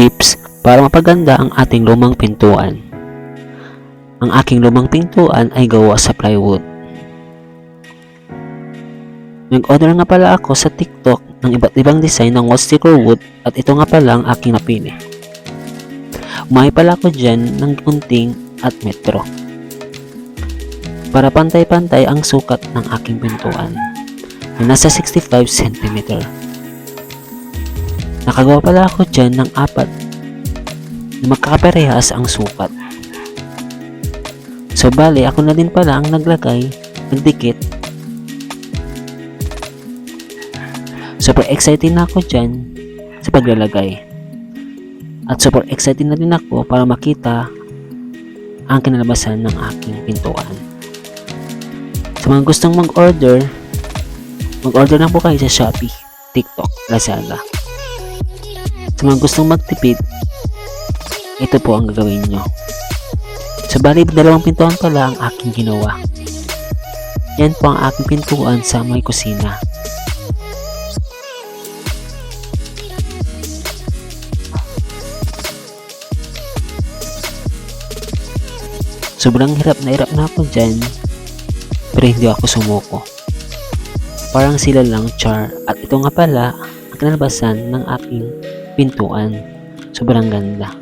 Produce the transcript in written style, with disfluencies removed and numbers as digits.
tips para mapaganda ang ating lumang pintuan. Ang aking lumang pintuan ay gawa sa plywood. Nag-order nga pala ako sa TikTok ng iba't ibang design ng wall sticker wood at ito nga pala ang aking napili. Umahay pala ako dyan ng gunting at metro para pantay-pantay ang sukat ng aking pintuan na nasa 65 cm. Nakagawa pala ako dyan ng 4 na magkakaparehas ang sukat. So bali, ako na din pala ang nagdikit. Super excited na ako dyan sa paglalagay. At super excited na din ako para makita ang kinalabasan ng aking pintuan. Sa mga gustong mag-order lang po kayo sa Shopee, TikTok, Lazada. Sa mga gustong magtipid, ito po ang gagawin nyo. So bali, 2 pintuan pala ang aking ginawa. Yan po ang aking pintuan sa may kusina. Sobrang hirap na ako dyan, pero hindi ako sumuko. Parang sila lang, char. At ito nga pala ang kinalabasan ng aking pintuan. Sobrang ganda.